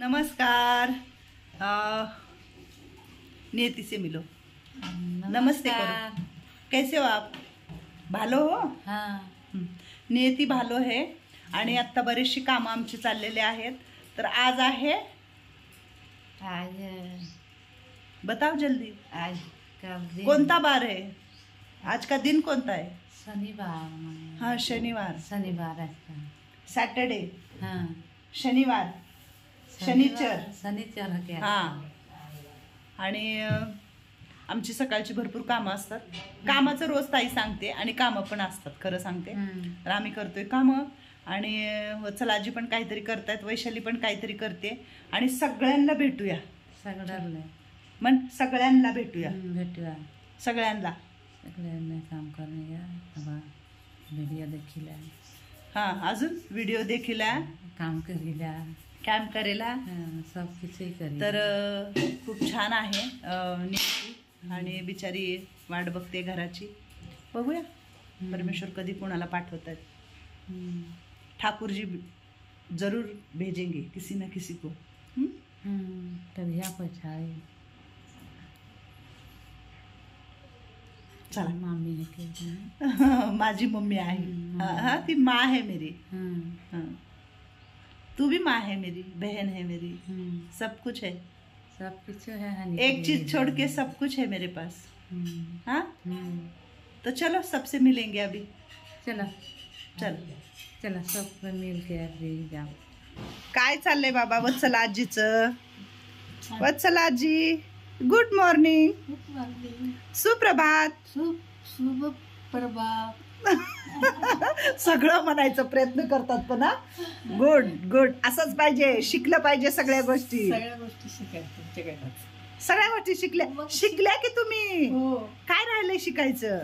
नमस्कार। नियति से मिलो। नमस्ते करो। कैसे हो आप? भालो हो? हाँ। नियति भालो है आणि आता बरीचशी कामं आमची चाललेले आहेत। तर आज आहे, आज बताओ जल्दी। आज का दिन कोणता बार है? आज का दिन कोणता है? शनिवार। हाँ, शनिवार। शनिवार आज का। सॅटरडे, हाँ, शनिवार, शनिचर। शनिचर क्या? हाँ। आणि आमची सकाळची भरपूर कामं असतात। कामाचं रोज ताई सांगते आणि कामं पण असतात, खरं सांगते। तर आम्ही करतोय कामं आणि वत्सलाजी पण काहीतरी करतायत, वैशाली पण काहीतरी करते आणि सगळ्यांना भेटूया। सगळ्यांना मन सगळ्यांना भेटूया, भेटूया सगळ्यांना। सगळ्यांना काम करणे या व्हिडिओ देखील हाँ, अजून व्हिडिओ देखील काम करीला काम करेला सब किती करी। तर खूप छान आहे नियती आणि बिचारी वाट बघते घराची। बघूया परमेश्वर कधी कोणाला पाठवतात। ठाकुर जी जरूर भेजेंगे किसी न किसी को। तर ह्या पछाई चला, मम्मी है के माझी मम्मी आहे। हाँ, ती माँ है मेरी। हाँ, तू भी माँ है मेरी, बहन है मेरी, सब कुछ है। सब कुछ है, एक चीज छोड़ के सब कुछ है मेरे पास। हाँ, तो चलो सबसे मिलेंगे अभी। चलो चल चला सब मिल के अभी जाओ। काय चाललंय बाबा वत्सलाजीचं? वत्सलाजी, गुड मॉर्निंग, सुप्रभात, शुभ प्रभात। सगळं म्हणायचा प्रयत्न करतात पण गुड गुड असंच पाहिजे, शिकलं पाहिजे सगळ्या गोष्टी। सगळ्या गोष्टी शिकायच्या, सगळ्या गोष्टी शिकल्या की तुम्ही? हो। काय राहिलंय शिकायचं?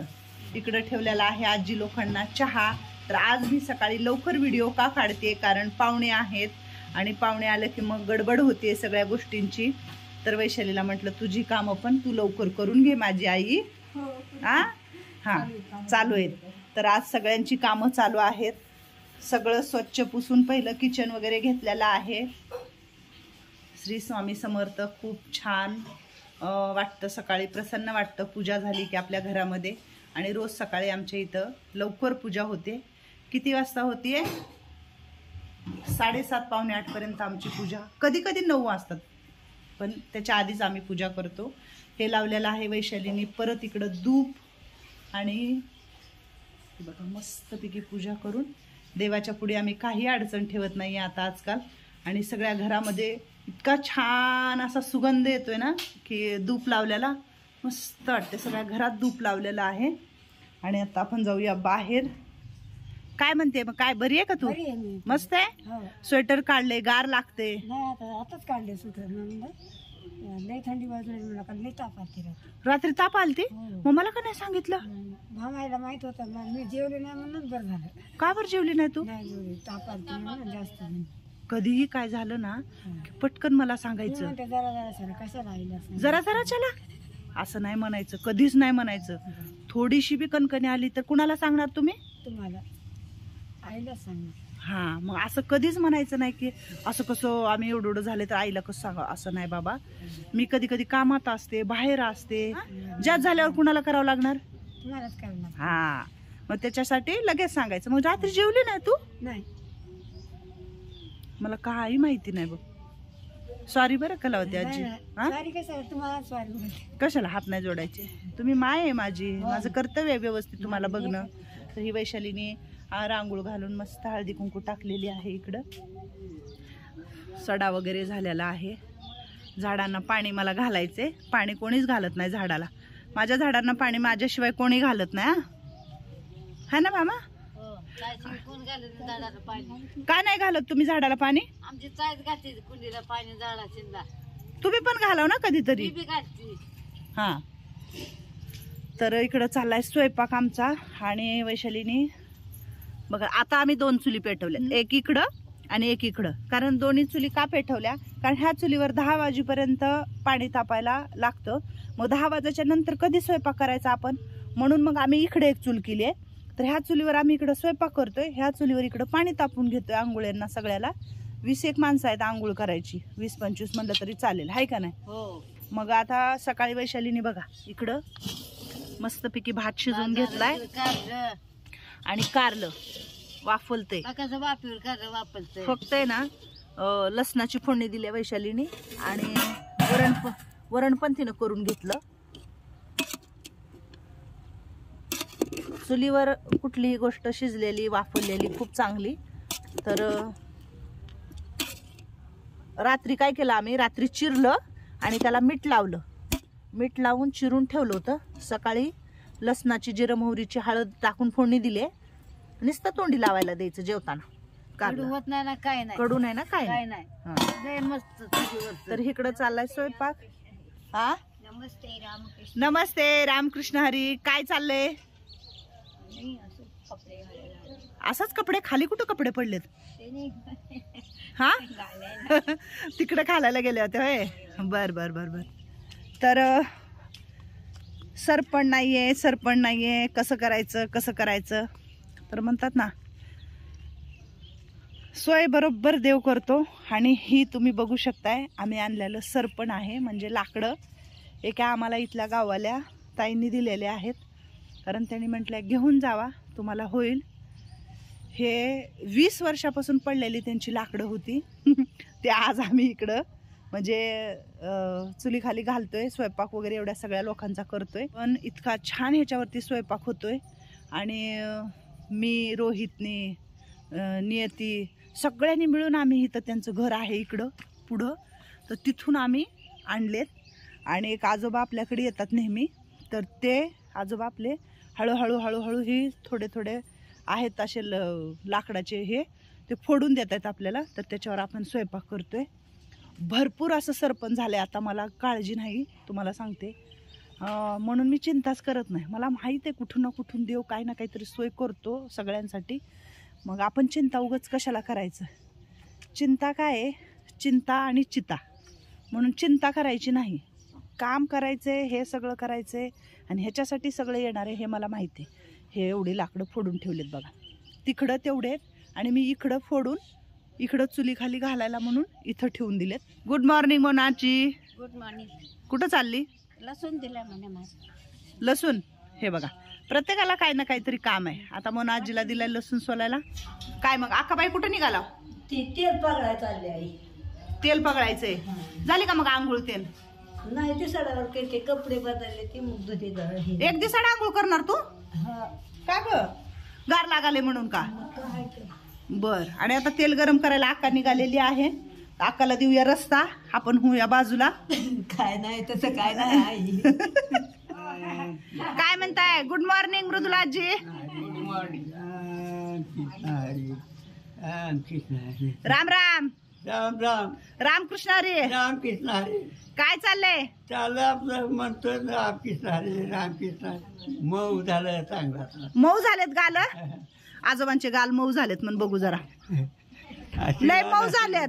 इकडे ठेवलेला आहे आजी लोकांना चहा। तर आज मी सकाळी लवकर व्हिडिओ का काढते, कारण पाहुणे आहेत आणि पाहुणे आले की मग गडबड होते सगळ्या गोष्टींची। तर वैशालीला म्हटलं तुझी कामं पण तू लवकर करून घे माझी आई। हा हा, चालू आहेत। तर आज सगळ्यांची कामं चालू आहेत। सगळं स्वच्छ पुसून पहिलं किचन वगैरे घेतलेलं आहे। श्री स्वामी समर्थ, खूप छान वाटतं, सकाळी प्रसन्न वाटतं पूजा झाली की आपल्या घरामध्ये। आणि रोज सकाळी आमच्या इथं लवकर पूजा होते। किती वाजता होतीये? 7:30 पावणे 8 पर्यंत आमची पूजा, कधी कधी 9 वाजतात, पण त्याच्या आधीच आम्ही पूजा करतो। हे लावलेलं आहे वैशालीने। परत इकडं धूप आणि बघा मस्तपैकी पूजा करून देवाच्या पुढे आम्ही काही अडचण ठेवत नाही आता आजकाल। आणि सगळ्या घरामध्ये इतका छान असा सुगंध येतोय ना की धूप लावलेला मस्त वाटते। सगळ्या घरात धूप लावलेला आहे। आणि आता आपण जाऊया बाहेर। काय म्हणते मग, काय बरी आहे का तू? मस्त आहे। स्वेटर काढले, गार लागते। आताच काढले स्वेटर, लय थंडी वाजली, लय ताप आलती रात्री ताप आलती? मग मला का नाही सांगितलं? मामाला माहित होतं, मी जेवले नाही म्हणून बरं झालं। का बरं जेवली नाही तू? नाही जेवली, ताप आलती म्हणून जास्त। कधीही काय झालं ना की पटकन मला सांगायचं। कशाला आईला जरा जरा चला असं नाही म्हणायचं, कधीच नाही म्हणायचं। थोडीशी बी कणकणी आली तर कुणाला सांगणार तुम्ही? तुम्हाला, आईला सांग। हा, मग असं कधीच म्हणायचं नाही की असं कसं आम्ही एवढं झाले तर आईला कसं सांगा, असं नाही बाबा। मी कधी कधी कामात असते, बाहेर असते, ज्यात झाल्यावर कुणाला करावं लागणार? तुम्हालाच करणार। हा, मग त्याच्यासाठी लगेच सांगायचं। मग रात्री जेवली नाही तू? नाही, मला काही माहिती नाही बघ। सॉरी बरं कलावती आजी। सॉरी कशाला, तुम्हाला सॉरी कशाला हात नाही जोडायचे, तुम्ही माय आहे माझी, माझं कर्तव्य आहे व्यवस्थित तुम्हाला बघणं। तर ही वैशालीने रांगोळ घालून मस्त हळदी कुंकू टाकलेली आहे। इकडं सडा वगैरे झालेला आहे। झाडांना पाणी मला घालायचे, पाणी कोणीच घालत नाही झाडाला। माझ्या झाडांना पाणी माझ्याशिवाय कोणी घालत नाही, हा ना मामा? काय नाही घालत तुम्ही झाडाला पाणी? आमची चायत घालते कुंडीला पाणी, झाडाला तुम्ही पण घालाव ना कधीतरी। हा, तर इकडं चाललाय स्वयंपाक आमचा। आणि वैशालीने बघा आता आम्ही 2 चुली पेटवल्या, एक इकडं आणि एक इकडं। कारण दोन्ही चुली का पेटवल्या? कारण ह्या चुलीवर 10 वाजेपर्यंत पाणी तापायला लागतं। मग 10 वाजेच्या नंतर कधी स्वयंपाक करायचा आपण, म्हणून मग आम्ही इकडे एक चूल केली आहे। तर ह्या चुलीवर आम्ही इकडे स्वयंपाक करतोय, ह्या चुलीवर इकडे पाणी तापून घेतोय आंघोळ्यांना सगळ्याला। 20-1 माणसं आहेत आंघोळ करायची, 20-25 म्हणलं तरी चालेल, हाय का नाही? हो. मग आता सकाळी वैशालीने बघा इकडं मस्तपैकी भात शिजवून घेतलाय आणि कारलं वाफलते. फक्त आहे ना लसणाची फोडणी दिली वैशालीने आणि वरण पण तिनं करून घेतलं. चुलीवर कुठलीही गोष्ट शिजलेली वाफवलेली खूप चांगली. तर रात्री काय केलं आम्ही, रात्री चिरलं आणि त्याला मीठ लावलं, मीठ लावून चिरून ठेवलं होतं. सकाळी लसणाची जिरं मोहरीची हळद टाकून फोडणी दिली, नुसतं तोंडी लावायला द्यायचं जेवताना. कडू होत नाही ना, काय नाही, कडू नाही ना, काय नाही. हा. मस्त. तर इकडं चाललाय स्वयंपाक. हा, नमस्ते रामकृष्ण. नमस्ते रामकृष्ण हरी. काय चाललंय? असंच कपडे खाली कुठं कपडे पडलेत? हा तिकडे घालायला गेले होते होय. बर बर बर बर. तर सरपण नाहीये, कसं करायचं. तर म्हणतात ना सोय बरोबर देव करतो. आणि ही तुम्ही बघू शकताय आम्ही आणलेलं सरपण आहे, म्हणजे लाकडं एका आम्हाला इथल्या गावाल्या ताईंनी दिलेले आहेत. कारण त्यांनी म्हटलं घेऊन जावा तुम्हाला होईल. हे 20 वर्षापासून पडलेली त्यांची लाकडं होती. ते आज आम्ही इकडं म्हणजे चुलीखाली घालतोय, स्वयंपाक वगैरे एवढ्या सगळ्या लोकांचा करतोय. पण इतका छान ह्याच्यावरती स्वयंपाक होतोय. आणि मी, रोहितनी, नियती सगळ्यांनी मिळून आम्ही इथं, त्यांचं घर आहे इकडं पुढं, तर तिथून आम्ही आणलेत. आणि एक आजोबा आपल्याकडे येतात नेहमी, तर ते आजोबा आपले हळूहळू ही थोडे आहेत असे लाकडाचे हे ते फोडून देत आहेत आपल्याला. तर त्याच्यावर आपण स्वयंपाक करतोय. भरपूर असं सरपण झालंय. आता मला काळजी नाही, तुम्हाला सांगते, म्हणून मी चिंताच करत नाही. मला माहीत आहे कुठून ना कुठून देव काही ना काहीतरी सोय करतो सगळ्यांसाठी. मग आपण चिंता उगाच कशाला करायचं? चिंता काय आहे? चिंता आणि चिता. म्हणून चिंता करायची नाही, काम करायचंय, हे सगळं करायचंय. आणि ह्याच्यासाठी सगळं येणार आहे हे मला माहिती आहे. हे एवढी लाकडं फोडून ठेवलेत बघा, तिकडं तेवढे, आणि मी इकडं फोडून इकडं चुलीखाली घालायला म्हणून इथं ठेवून दिलेत. गुड मॉर्निंग मोनाची. Good morning. कुठं चालली? लसूण दिला म्हणे. लसूण. हे बघा प्रत्येकाला काही ना काहीतरी काम आहे. आता मोना आजीला दिलाय लसूण सोलायला. काय मग आकाबाई कुठं निघाला? तेल पगडायला चालले आई. तेल पगडायचंय. झाली का मग आंघोळ? तेल नाही, ते सडावर ते कपडे बदलले, ते मग दुधे एक दिवसाड आंघोळ करणार तू? का ग? गार लागाले म्हणून का? बर. आणि आता तेल गरम करायला अक्का निघालेली आहे. अक्काला देऊया रस्ता, आपण होऊया बाजूला. काय नाही तसं काय नाही आई. काय म्हणताय? गुड मॉर्निंग मृदुला आजी. Good morning. राम राम. राम राम. रामकृष्ण हरी. रामकृष्ण हरी. काय चाललंय? चाललं आपलं म्हणतो रामकृष्ण हरी, रामकृष्ण हरी. मऊ झालं चांगला. मऊ झालेत गाल? आजोबांचे गाल मऊ झालेत म्हण बघू जरा. लय मऊ झालेत.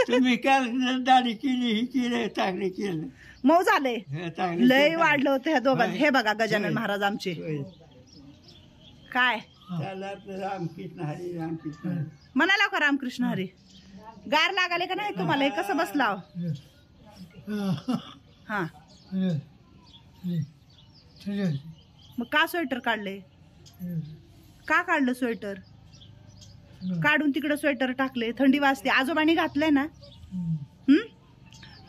तुम्ही काल दाढी केली, ही केली, चांगली केलं, मऊ झाले. चांगली लय वाढलं होतं ह्या दोघांत. हे बघा गजानन महाराज आमचे. काय चाललं आपलं रामकृष्ण हरी, रामकृष्ण हरी. म्हणाला का रामकृष्ण हरी? गार लागाले का नाही तुम्हाला? हे कसं बसलाव? हा, मग का स्वेटर काढले? का काढलं स्वेटर? काढून तिकडं स्वेटर टाकले, थंडी वाजते. आजोबांनी घातलंय ना.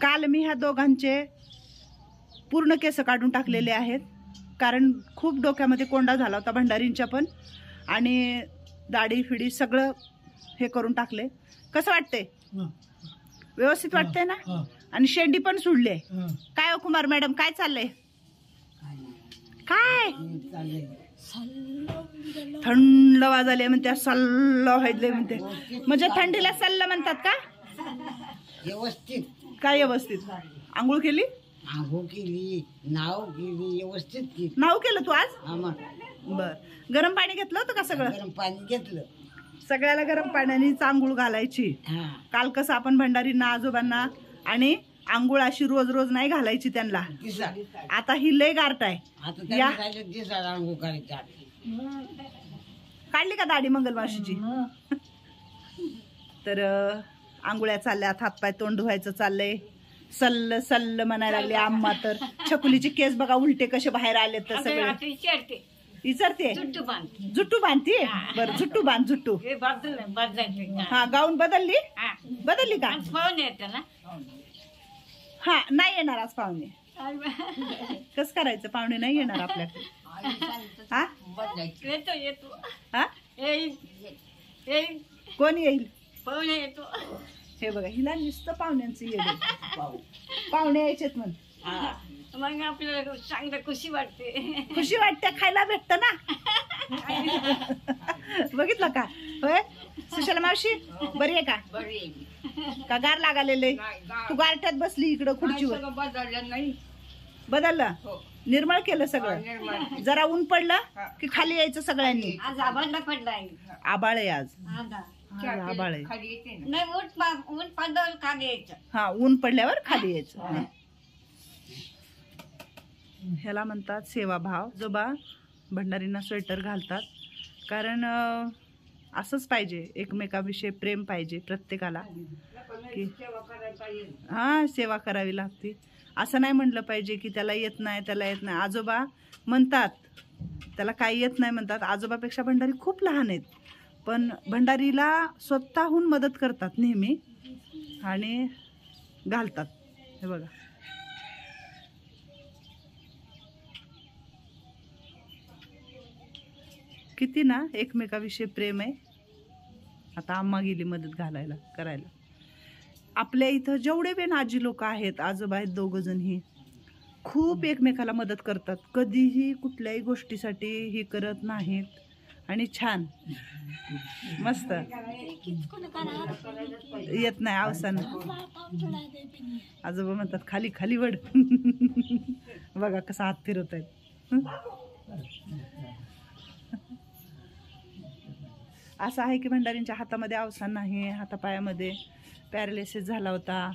काल मी ह्या दोघांचे पूर्ण केस काढून टाकलेले आहेत, कारण खूप डोक्यामध्ये कोंडा झाला होता भंडारींच्या पण. आणि दाढी फिडी सगळं हे करून टाकले. कसं वाटतंय? व्यवस्थित वाटतंय ना? आणि शेंडी पण सोडले. काय हो कुमार मॅडम, काय चाललंय? काय थंड वाजले म्हणते, सल्ल व्हायले म्हणते. म्हणजे थंडीला सल्ल म्हणतात का? व्यवस्थित. काय व्यवस्थित? आंघोळ केली? आंघोळ केली, नाव केली, व्यवस्थित केली. नाव केलं तू आज? आम्हाला बर. गरम पाणी घेतलं होतं का सगळं? गरम पाणी घेतलं. सगळ्याला गरम पाण्याने आंघोळ घालायची. काल कसं आपण भंडारींना, आजोबांना, आणि आंघोळ अशी रोज रोज नाही घालायची त्यांना. आता ही लय गारट आहे. काढली का दाढी मंगलमाशीची? तर आंघोळ्या चालल्यात, हातपाय तोंड धुवायचं चाललंय. सल्ल सल्ल म्हणायला लागली आम्हा. तर छकुलीचे केस बघा उलटे कसे बाहेर आले तर सगळे. विचारते जुट्टू बांधते. बरं जुट्टू बांध जुट्टू. हा गाऊन बदलली का? हा नाही येणार आज पाहुणे. कस करायचं, पाहुणे नाही येणार आपल्याकडे. हा हा कोण येईल? हे बघा हिला नुसतं पाहुण्यांचं येईल. पाहुणे यायचेत म्हण. मग आपल्याला चांगलं खुशी वाटते. खुशी वाटते, खायला भेटत ना. बघितलं का? होय सुशाला मावशी बरी आहे का गार लागालेले? तू गारठ्यात बसली इकडं खुर्चीवर. बदललं, निर्मळ केलं सगळं. जरा ऊन पडलं की खाली यायचं सगळ्यांनी. आज आभाळ पडलाय. आबाळ आहे आज. आबाळ आहे. ऊन पडल्यावर खाली यायचं. हा ऊन पडल्यावर खाली यायचं. ह्याला म्हणतात सेवाभाव. जो बा भंडारींना स्वेटर घालतात, कारण असंच पाहिजे, एकमेकाविषयी प्रेम पाहिजे प्रत्येकाला. की हा सेवा करावी लागते. असं नाही म्हणलं पाहिजे की त्याला येत नाही त्याला येत नाही. आजोबा म्हणतात त्याला काही येत नाही म्हणतात. आजोबापेक्षा भंडारी खूप लहान आहेत, पण भंडारीला स्वतःहून मदत करतात नेहमी आणि घालतात. हे बघा किती ना एकमेकाविषयी प्रेम आहे. आता आम्हा गेली मदत घालायला करायला. आपल्या इथं जेवढे पण आजी लोक आहेत, आजोबा आहेत दोघं जण, ही खूप एकमेकाला मदत करतात. कधीही कुठल्याही गोष्टीसाठी ही करत नाहीत आणि छान मस्त. येत नाही अवसान. आजोबा म्हणतात खाली खाली वड. बघा कसा हात फिरवत आहेत. असं आहे की भंडारींच्या हातामध्ये अवसान नाही, हातापायामध्ये पॅरालिसिस झाला होता.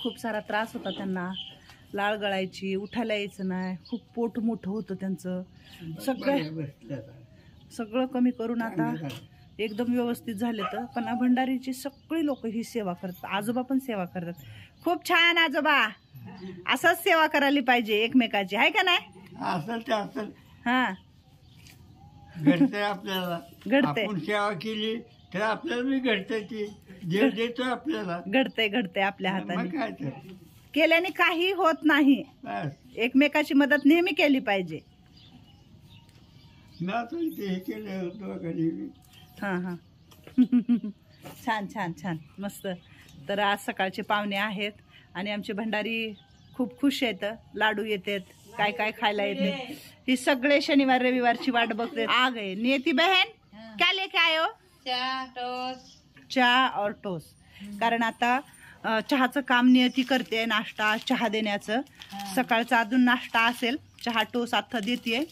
खूप सारा त्रास होता त्यांना. लाळ गळायची, उठायला यायचं नाही, खूप पोट मोठं होतं त्यांचं. सगळं कमी करून आता एकदम व्यवस्थित झाले. तर पण भंडारीची सगळी लोक ही सेवा करतात. आजोबा पण सेवा करतात. खूप छान आजोबा. असंच सेवा करायला पाहिजे एकमेकाची, आहे का नाही? असं हा घडतंय आपल्याला. घडतंय. आपण सेवा केली तर आपल्याला मी घडतंय. ती जे देतोय आपल्याला घडतंय आपल्या मग हाताने. काय तर केल्याने काही होत नाही. बस. एकमेकाची मदत नेहमी केली पाहिजे. मी आता ते हे केलं होतं कधी. हां हां छान छान छान मस्त. तर आज सकाळचे पाहुणे आहेत आणि आमचे भंडारी खूप खुश आहेत. लाडू येतात, काय काय खायला येते. ही सगळे शनिवार रविवारची वाट बघते. आ गए नियति बहन, क्या लेके आए हो? चहा और टोस्ट. कारण आता चहाचं काम नियती करते, नाश्ता चहा देण्याचं. सकाळचा अजून नाश्ता असेल, चहा टोस्ट आता देते.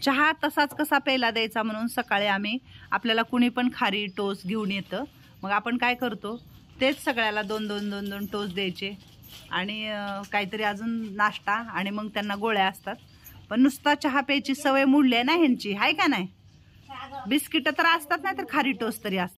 चहा तसाच कसा प्यायला द्यायचा म्हणून सकाळी आम्ही, आपल्याला कुणी पण खारी टोस्ट घेऊन येतं, मग आपण काय करतो तेच सगळ्याला दोन दोन दोन दोन टोस्ट द्यायचे आणि काहीतरी अजून नाश्ता आणि मग त्यांना गोळ्या असतात. पण नुसता चहा प्यायची सवय मोडली आहे ना ह्यांची, आहे का नाही? बिस्किट तर असतात, नाही तर खारी टोस्ट तरी असतात.